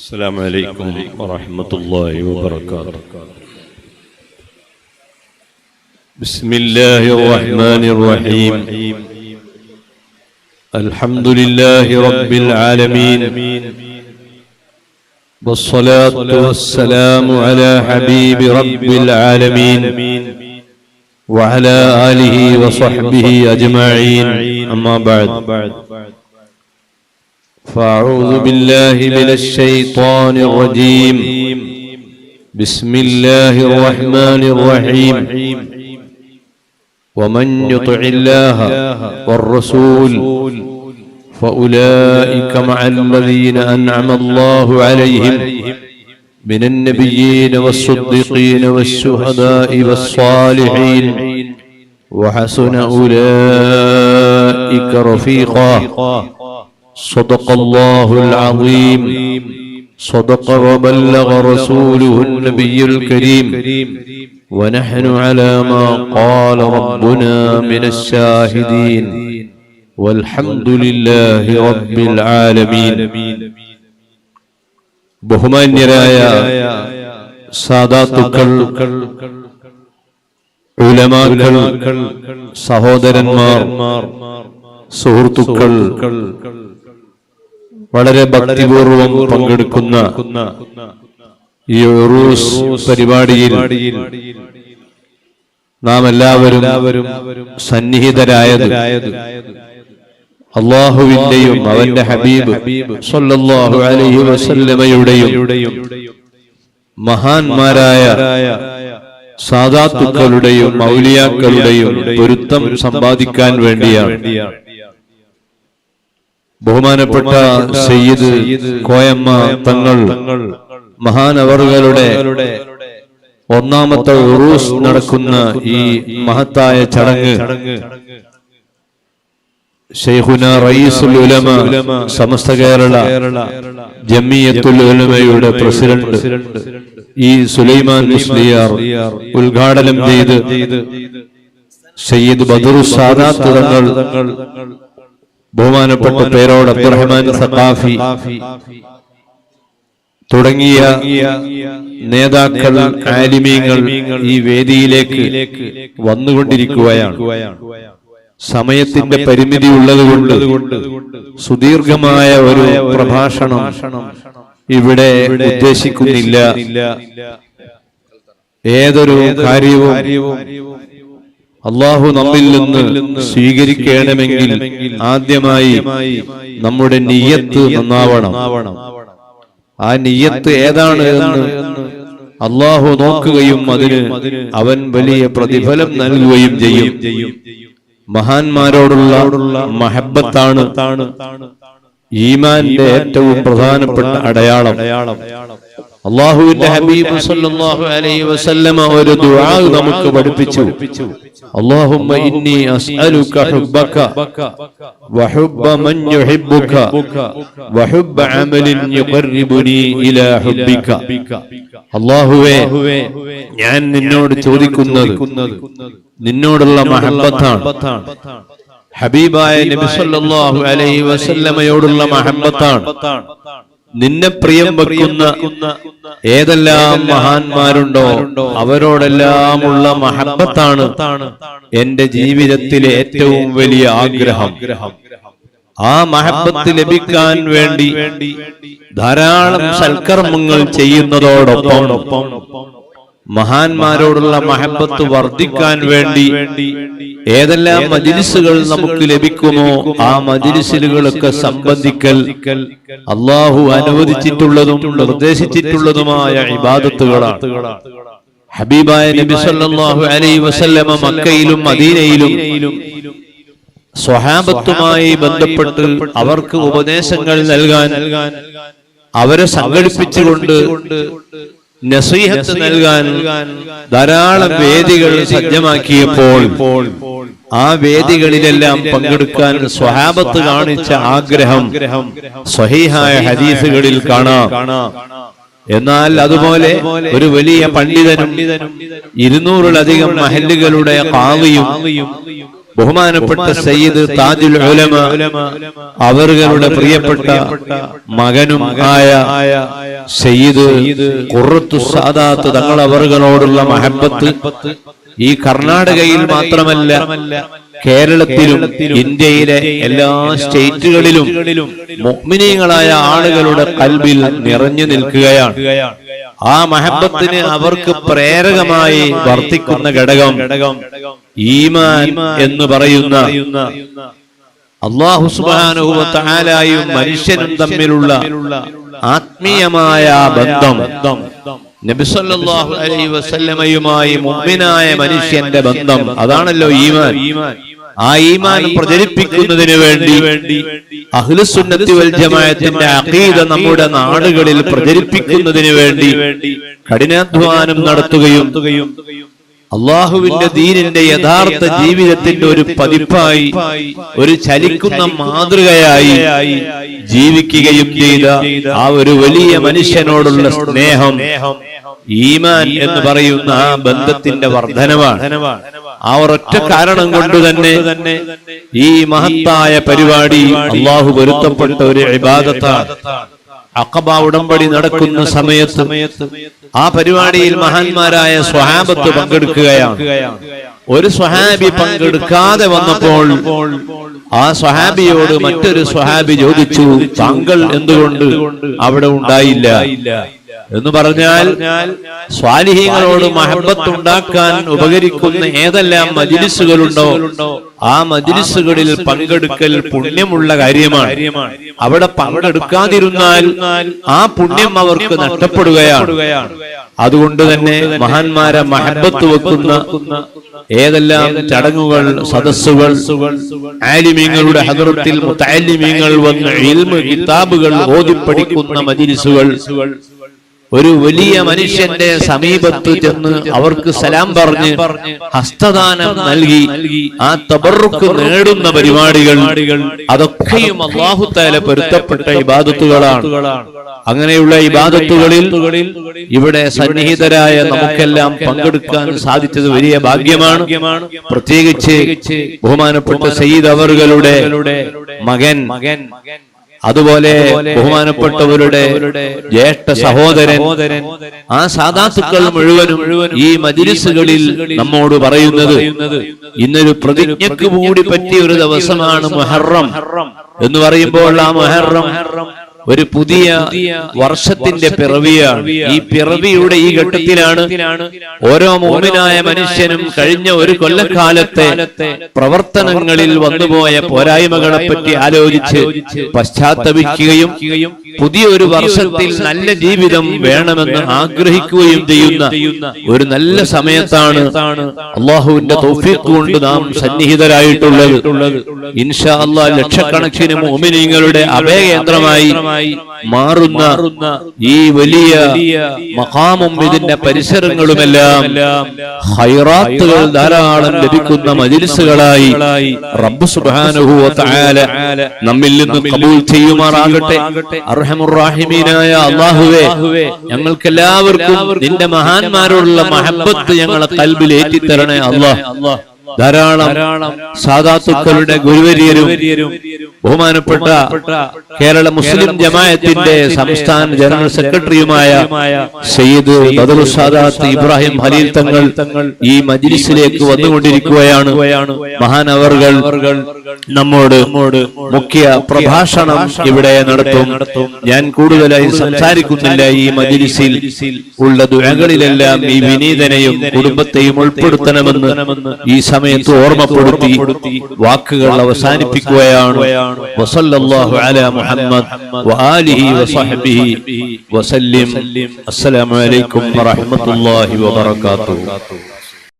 السلام عليكم ورحمة الله وبركاته. بسم الله الرحمن الرحيم. الحمد لله رب العالمين، والصلاة والسلام على حبيب رب العالمين وعلى آله وصحبه أجمعين. أما بعد، فأعوذ بالله من الشيطان الرجيم. بسم الله الرحمن الرحيم. ومن يطع الله والرسول فأولئك مع الذين أنعم الله عليهم من النبيين والصديقين والشهداء والصالحين وحسن أولئك رفيقا. صدق الله العظيم. صدق وبلغ رسوله النبي الكريم، ونحن على ما قال ربنا من الشاهدين، والحمد لله رب العالمين. ബഹുമാന്യരായ സാദാത്തുക്കൾ, ഉലമാക്കൾ, സഹോദരന്മാർ, സുഹൃത്തുക്കൾ, വളരെ ഭക്തിപൂർവം പങ്കെടുക്കുന്ന ഈ ഉറൂസ് പരിപാടിയിൽ നാം എല്ലാവരും സന്നിഹിതരായത് അല്ലാഹുവിന്റെയും അവന്റെ ഹബീബ് സ്വല്ലല്ലാഹു അലൈഹി വസല്ലമയുടെയും മഹാന്മാരായ സാദാത്തുക്കളുടെയും ഔലിയാക്കളുടെയും പൊരുത്തം സമ്പാദിക്കാൻ വേണ്ടിയാണ്. ബഹുമാനപ്പെട്ട സയ്യിദ് കോയമ്മ തങ്ങൾ മഹാനവറുകളുടെ ഒന്നാമത്തെ ഉറൂസ് നടക്കുന്ന ഈ മഹത്തായ ചടങ്ങ് ശൈഖുന റയീസുൽ ഉലമ സമസ്ത കേരള ജമിയത്തുൽ ഉലമയുടെ പ്രസിഡന്റ് ഈ സുലൈമാൻ മുസ്ലിയാർ ഉദ്ഘാടനം ചെയ്ത് സയ്യിദ് ബദറുസ് സാദാത്ത് തങ്ങൾ, ബഹുമാനപ്പെട്ട പേരോട് അബ്ദുറഹ്മാൻ സഖാഫി തുടങ്ങിയ നേതാക്കൾ, ആലിമീങ്ങൾ ഈ വേദിയിലേക്ക് വന്നുകൊണ്ടിരിക്കുകയാണ്. സമയത്തിന്റെ പരിമിതി ഉള്ളതുകൊണ്ട് സുദീർഘമായ ഒരു പ്രഭാഷണം ഇവിടെ ഉദ്ദേശിക്കുന്നില്ല. ഏതൊരു കാര്യവും അല്ലാഹു നമ്മിൽ നിന്ന് സ്വീകരിക്കണമെങ്കിൽ ആദ്യമായി നമ്മുടെ നിയ്യത്ത് നന്നാവണം. ആ നിയ്യത്ത് ഏതാണ് എന്ന് അല്ലാഹു നോക്കുകയും അതിന് അവൻ വലിയ പ്രതിഫലം നൽകുകയും ചെയ്യും. മഹാന്മാരോടുള്ള മഹബ്ബത്താണ് ഈമാന്റെ ഏറ്റവും പ്രധാനപ്പെട്ട അടയാളം. അല്ലാഹുവിന്റെ ഹബീബ് സ്വല്ലല്ലാഹു അലൈഹി വസല്ലമ ഒരു ദുആ നമുക്ക് പഠിപ്പിച്ചു. അല്ലാഹുമ്മ ഇന്നി അസ്അലുക ഹുബ്ബക വഹുബ്ബ മൻ യുഹിബ്ബുക വഹുബ്ബ അമലിൻ യുഖർരിബുനി ഇലാ ഹുബ്ബിക. അല്ലാഹുവേ, ഞാൻ നിന്നോട് ചോദിക്കുന്നത് നിന്നോടുള്ള മഹബ്ബത്താണ്. ഹബീബായ നബി സല്ലല്ലാഹു അലൈഹി വസല്ലമയോടുള്ള മഹബ്ബത്താണ്. നിന്നെ പ്രിയം വെക്കുന്ന ഏതെല്ലാം മഹാന്മാരുണ്ടോ അവരോടെല്ലാമുള്ള മഹബ്ബത്താണ് എന്റെ ജീവിതത്തിലെ ഏറ്റവും വലിയ ആഗ്രഹം. ആ മഹബ്ബത്ത് ലഭിക്കാൻ വേണ്ടി ധാരാളം സൽക്കർമ്മങ്ങൾ ചെയ്യുന്നതോടൊപ്പം മഹാന്മാരോടുള്ള മഹബ്ബത്ത് വർദ്ധിക്കാൻ വേണ്ടി ഏതെല്ലാം മജ്ലിസുകൾ നമുക്ക് ലഭിക്കുമോ ആ മജ്ലിസുകളൊക്കെ സംബന്ധിക്കൽ അല്ലാഹു അനുവദിച്ചിട്ടുള്ളതും നിർദ്ദേശിച്ചിട്ടുള്ളതുമായ ഇബാദത്തുകളാണ്. ഹബീബായ നബി സല്ലല്ലാഹു അലൈഹി വസല്ലമ മക്കയിലും മദീനയിലും സ്വഹാബത്തുമായി ബന്ധപ്പെട്ട് അവർക്ക് ഉപദേശങ്ങൾ നൽകാൻ, അവരെ സംഘടിപ്പിച്ചുകൊണ്ട് നസീഹത്ത് നൽകാൻ ധാരാളം വേദികൾ സജ്ജമാക്കിയപ്പോൾ ആ വേദികളിലെല്ലാം പങ്കെടുക്കാൻ സ്വഹാബത്ത് കാണിച്ച ആഗ്രഹം സ്വഹീഹായ ഹദീസുകളിൽ കാണാം. എന്നാൽ അതുപോലെ ഒരു വലിയ പണ്ഡിതനും 200-ലധികം മഹല്ലുകളുടെ ഖാദിയും ബഹുമാനപ്പെട്ട സയ്യിദ് താജുൽ ഉലമ അവരുടെ പ്രിയപ്പെട്ട മകനും ആയ സയ്യിദ് ഖുറത്തുസ് സാദാത്ത് തങ്ങൾ അവരോടുള്ള മഹബത്ത് ഈ കർണാടകയിൽ മാത്രമല്ല കേരളത്തിലും ഇന്ത്യയിലെ എല്ലാ സ്റ്റേറ്റുകളിലും മുഅ്മിനീങ്ങളായ ആളുകളുടെ ഖൽബിൽ നിറഞ്ഞു നിൽക്കുകയാണ്. ആ മഹബത്തിന് അവർക്ക് പ്രേരകമായി വർത്തിക്കുന്ന ഘടകം ഈമാൻ എന്ന് പറയുന്ന അല്ലാഹു സുബ്ഹാനഹു വ തആലയും മനുഷ്യനും തമ്മിലുള്ള ആത്മീയമായ ബന്ധം, നബി സല്ലല്ലാഹു അലൈഹി വസല്ലമയുമായി മുഅ്മിനായ മനുഷ്യന്റെ ബന്ധം, അതാണല്ലോ ഈമാൻ. ആ ഈമാൻ പ്രചരിപ്പിക്കുന്നതിന് വേണ്ടി അഹ്ലുസുന്നത്തി വൽ ജമാഅത്തിന്റെ അഖീദ നമ്മുടെ നാടുകളിൽ പ്രചരിപ്പിക്കുന്നതിന് വേണ്ടി കഠിനാധ്വാനം നടത്തുകയും അള്ളാഹുവിന്റെ ദീനിന്റെ യഥാർത്ഥ ജീവിതത്തിന്റെ ഒരു പതിപ്പായി, ഒരു ചലിക്കുന്ന മാതൃകയായി ജീവിക്കുകയും ചെയ്ത ആ ഒരു വലിയ മനുഷ്യനോടുള്ള സ്നേഹം, ഈമാൻ എന്ന് പറയുന്ന ആ ബന്ധത്തിന്റെ വർധനവാണ്. ആ ഒരൊറ്റ കാരണം കൊണ്ട് തന്നെ ഈ മഹത്തായ പരിപാടി അള്ളാഹു പൊരുത്തപ്പെട്ട ഒരു ഇബാദത്താണ്. അഖബ ഉടമ്പടി നടക്കുന്ന സമയത്ത് ആ പരിപാടിയിൽ മഹാന്മാരായ സ്വഹാബത്ത് പങ്കെടുക്കുകയാണ്. ഒരു സ്വഹാബി പങ്കെടുക്കാതെ വന്നപ്പോൾ ആ സ്വഹാബിയോട് മറ്റൊരു സ്വഹാബി ചോദിച്ചു, താങ്കൾ എന്തുകൊണ്ട് അവിടെ ഉണ്ടായില്ല എന്ന് പറഞ്ഞാൽ സ്വാലിഹീങ്ങളോട് മഹബത്ത് ഉണ്ടാക്കാൻ ഉപകരിക്കുന്ന ഏതെല്ലാം മജ്ലിസുകളുണ്ടോ ആ മജ്ലിസുകളിൽ പങ്കെടുക്കൽ പുണ്യമുള്ള കാര്യമാണ്. അവിടെ പങ്കെടുക്കാതിരുന്നാൽ ആ പുണ്യം അവർക്ക് നഷ്ടപ്പെടുകയാണ്. അതുകൊണ്ട് തന്നെ മഹാന്മാരെ മഹബത്ത് വെക്കുന്ന ഏതെല്ലാം ചടങ്ങുകൾ, സദസ്സുകൾ, ആലിമീങ്ങളുടെ ഹദറത്തിൽ മുതഅല്ലിമീങ്ങൾ വന്ന് ഇൽമ് കിതാബുകൾ ഓതിപ്പഠിക്കുന്ന മജ്ലിസുകൾ, ഒരു വലിയ മനുഷ്യന്റെ സമീപത്ത് ചെന്ന് അവർക്ക് സലാം പറഞ്ഞ് ഹസ്തദാനം നൽകി ആ തബറുക്ക് നേടുന്ന പരിപാടികൾ, അതൊക്കെയും അല്ലാഹു തആല പൊരുത്തപ്പെട്ട ഇബാദത്തുകളാണ്. അങ്ങനെയുള്ള ഇബാദത്തുകളിൽ ഇവിടെ സന്നിഹിതരായ നമുക്കെല്ലാം പങ്കെടുക്കാൻ സാധിച്ചത് വലിയ ഭാഗ്യമാണ്. പ്രത്യേകിച്ച് ബഹുമാനപ്പെട്ട സയ്യിദ് അവറുകളുടെ മകൻ, അതുപോലെ ബഹുമാനപ്പെട്ടവരുടെ ജ്യേഷ്ഠ സഹോദരൻ, ആ സാദാത്തുക്കൾ മുഴുവനും ഈ മജ്ലിസുകളിൽ നമ്മോട് പറയുന്നത് ഇന്നൊരു പ്രതിജ്ഞയ്ക്ക് കൂടി പറ്റിയ ഒരു ദിവസമാണ് മുഹറം എന്ന് പറയുമ്പോൾ ആ മുഹറം ഒരു പുതിയ വർഷത്തിന്റെ പിറവിയാണ്. ഈ പിറവിയുടെ ഈ ഘട്ടത്തിലാണ് ഓരോ മുഅ്മിനായ മനുഷ്യനും കഴിഞ്ഞ ഒരു കൊല്ലക്കാലത്തെ പ്രവർത്തനങ്ങളിൽ വന്നുപോയ പോരായ്മകളെ പറ്റി ആലോചിച്ച് പശ്ചാത്തപിക്കുകയും പുതിയൊരു വർഷത്തിൽ നല്ല ജീവിതം വേണമെന്ന് ആഗ്രഹിക്കുകയും ചെയ്യുന്ന ഒരു നല്ല സമയത്താണ് അല്ലാഹുവിന്റെ തൗഫീഖ് കൊണ്ട് നാം സന്നിഹിതരായിട്ടുള്ളത്. ഇൻഷാ അല്ലാഹ് ലക്ഷക്കണക്കിന് മുഅ്മിനീങ്ങളുടെ അഭയകേന്ദ്രമായി മാറുന്ന ഈ വലിയ മഖാമും ഇതിന്റെ പരിസരങ്ങളുമെല്ലാം ഖൈറാത്തുകൾ ധാരാളം ലഭിക്കുന്ന മജ്ലിസുകളായി റബ്ബ് സുബ്ഹാനഹു വ തആല നമ്മിൽ നിന്ന് ഖബൂൽ ചെയ്യുമാറാകട്ടെ. അർഹമുർ റഹീമീനായ അല്ലാഹുവേ, ഞങ്ങൾക്കെല്ലാവർക്കും നിന്റെ മഹാന്മാരോടുള്ള മഹബത്ത് ഞങ്ങളെ ഖൽബിൽ ഏറ്റിത്തരണേ അല്ലാഹ്. ധാരാളം സാദാത്തുക്കളുടെ ഗുരുവര്യരും ബഹുമാനപ്പെട്ട കേരള മുസ്ലിം ജമാഅത്തിന്റെ സംസ്ഥാന ജനറൽ സെക്രട്ടറിയുമായ സയ്യിദ് ബദറു സാദാത്ത് ഇബ്രാഹിം ഖലീൽ തങ്ങൾ ഈ മജ്ലിസിലേക്ക് വന്നുകൊണ്ടിരിക്കുകയാണ്. മഹാനവർകൾ നമ്മോട് മുഖ്യ പ്രഭാഷണം ഇവിടെ നടത്തും. ഞാൻ കൂടുതലായി സംസാരിക്കുന്നില്ല. ഈ മജ്ലിസിൽ ഉള്ള ദുആകളിലെല്ലാം ഈ വിനീതനെയും കുടുംബത്തെയും ഉൾപ്പെടുത്തണമെന്ന് ഈ സമയത്ത് ഓർമ്മപ്പെടുത്തി വാക്കുകൾ അവസാനിപ്പിക്കുകയാണ്. വസല്ലല്ലാഹു അലാ മുഹമ്മദ് വആലിഹി വസഹ്ബിഹി വസല്ലം. അസ്സലാമു അലൈക്കും വറഹ്മത്തുള്ളാഹി വബറകാതുഹു.